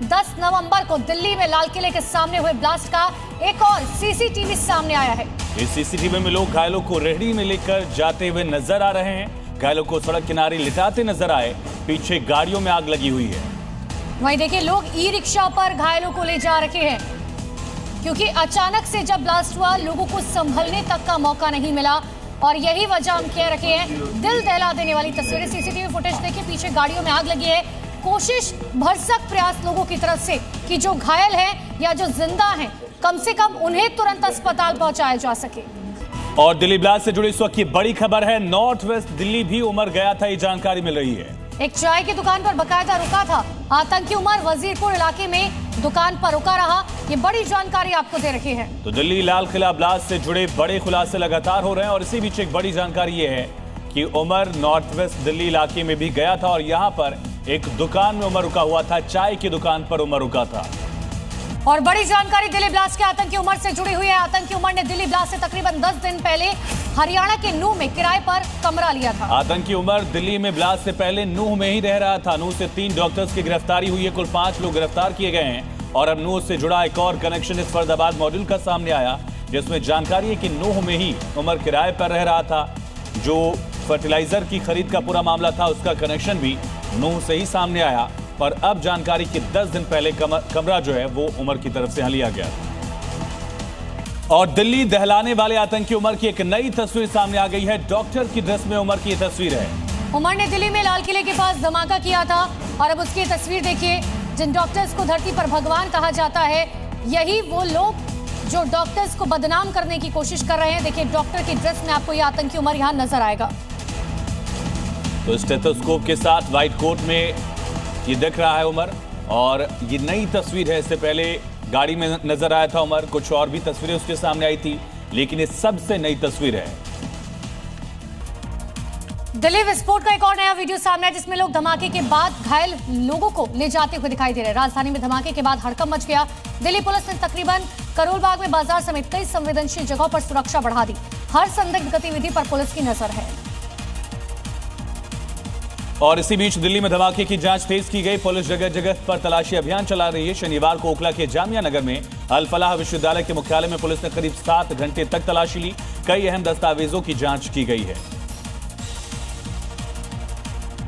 10 नवंबर को दिल्ली में लाल किले के सामने हुए ब्लास्ट का एक और सीसीटीवी सामने आया है। इस सीसीटीवी में लोग घायलों को रेहड़ी में लेकर जाते हुए नजर आ रहे हैं। घायलों को सड़क किनारे लिटाते नजर आए। पीछे गाड़ियों में आग लगी हुई है। वहीं देखिए, लोग ई रिक्शा पर घायलों को ले जा रखे हैं, क्योंकि अचानक से जब ब्लास्ट हुआ लोगों को संभलने तक का मौका नहीं मिला। और यही वजह हम कह रखे हैं, दिल दहला देने वाली तस्वीरें। सीसीटीवी फुटेज देखिए, पीछे गाड़ियों में आग लगी है। कोशिश, भरसक प्रयास लोगों की तरफ से कि जो घायल हैं या जो जिंदा हैं, कम से कम उन्हें तुरंत अस्पताल पहुंचाया जा सके। और दिल्ली ब्लास्ट से जुड़ी इस वक्त की बड़ी खबर है। नॉर्थ वेस्ट दिल्ली भी उमर गया था, ये जानकारी मिल रही है। एक चाय की दुकान पर बकायदा रुका था। आतंकी उमर वजीरपुर इलाके में दुकान पर रुका रहा। ये बड़ी जानकारी आपको दे रखी है। तो दिल्ली लाल किला ब्लास्ट से जुड़े बड़े खुलासे लगातार हो रहे हैं और इसी बीच एक बड़ी जानकारी ये है कि उमर नॉर्थ वेस्ट दिल्ली इलाके में भी गया था और यहाँ पर एक दुकान में उमर रुका हुआ था। चाय की दुकान पर उमर रुका था। और बड़ी जानकारी दिल्ली ब्लास्ट के आतंकी उमर से जुड़ी हुई है। आतंकी उमर ने दिल्ली ब्लास्ट से तकरीबन 10 दिन पहले हरियाणा के नूह में किराए पर कमरा लिया था। आतंकी उमर दिल्ली में ब्लास्ट से पहले नूह में ही रह रहा था। नूह से 3 डॉक्टर्स की गिरफ्तारी हुई है। कुल 5 लोग गिरफ्तार किए गए हैं और अब नूह से जुड़ा एक और कनेक्शन इस फरीदाबाद मॉड्यूल का सामने आया, जिसमें जानकारी है कि नूह में ही उमर किराए पर रह रहा था। जो फर्टिलाइजर की खरीद का पूरा मामला था, उसका कनेक्शन भी नूह से ही सामने आया। पर अब जानकारी कि 10 दिन पहले कमरा जो है वो उमर की तरफ से यहाँ लिया गया। और दिल्ली दहलाने वाले आतंकी उमर की एक नई तस्वीर सामने आ गई है। डॉक्टर की ड्रेस में उमर की ये तस्वीर है। उमर ने दिल्ली में लाल किले के पास धमाका किया था और अब उसकी तस्वीर देखिए। जिन डॉक्टर्स को धरती पर भगवान कहा जाता है, यही वो लोग जो डॉक्टर्स को बदनाम करने की कोशिश कर रहे हैं। देखिए, डॉक्टर की ड्रेस में आपको ये आतंकी उमर यहाँ नजर आएगा। तो स्टेथोस्कोप के साथ व्हाइट कोट में ये दिख रहा है उमर। और ये नई तस्वीर है। इससे पहले गाड़ी में नजर आया था उमर। कुछ और भी तस्वीरें उसके सामने आई थी, लेकिन ये सबसे नई तस्वीर है। दिल्ली विस्फोट का एक और नया वीडियो सामने है, जिसमें लोग धमाके के बाद घायल लोगों को ले जाते हुए दिखाई दे रहे हैं। राजधानी में धमाके के बाद हड़कंप मच गया। दिल्ली पुलिस ने तकरीबन करोल बाग में बाजार समेत कई संवेदनशील जगहों पर सुरक्षा बढ़ा दी। हर संदिग्ध गतिविधि पर पुलिस की नजर है। और इसी बीच दिल्ली में धमाके की जांच तेज की गई। पुलिस जगह जगह पर तलाशी अभियान चला रही है। शनिवार को ओखला के जामिया नगर में अल फलाह विश्वविद्यालय के मुख्यालय में पुलिस ने करीब 7 घंटे तक तलाशी ली। कई अहम दस्तावेजों की जांच की गई है।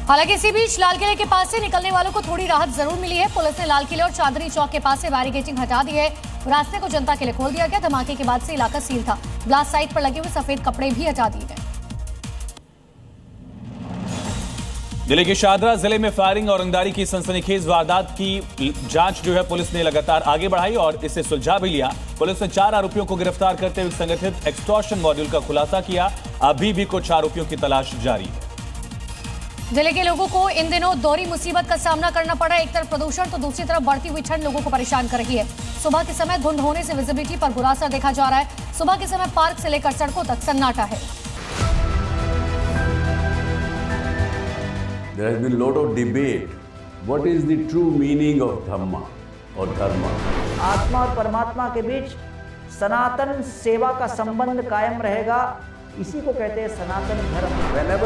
हालांकि इसी बीच लाल किले के पास से निकलने वालों को थोड़ी राहत जरूर मिली है। पुलिस ने लाल किले और चांदनी चौक के पास से बैरिकेडिंग हटा दी है। रास्ते को जनता के लिए खोल दिया गया। धमाके के बाद से इलाका सील था। ब्लास्ट साइट पर लगे हुए सफेद कपड़े भी हटा दिए गए। दिल्ली के शाहदरा जिले में फायरिंग और रंगदारी की सनसनीखेज वारदात की जांच जो है पुलिस ने लगातार आगे बढ़ाई और इसे सुलझा भी लिया। पुलिस ने 4 आरोपियों को गिरफ्तार करते हुए संगठित एक्सटॉर्शन मॉड्यूल का खुलासा किया। अभी भी कुछ आरोपियों की तलाश जारी है। जिले के लोगों को इन दिनों दोहरी मुसीबत का सामना करना पड़ा है। एक तरफ प्रदूषण तो दूसरी तरफ बढ़ती हुई ठंड लोगों को परेशान कर रही है। सुबह के समय धुंध होने से विजिबिलिटी पर बुरा असर देखा जा रहा है। सुबह के समय पार्क से लेकर सड़कों तक सन्नाटा है। There has been a lot of debate. What is the true meaning of Dhamma or Dharma? आत्मा और परमात्मा के बीच सनातन सेवा का संबंध कायम रहेगा। इसी को कहते हैं सनातन धर्म। Whenever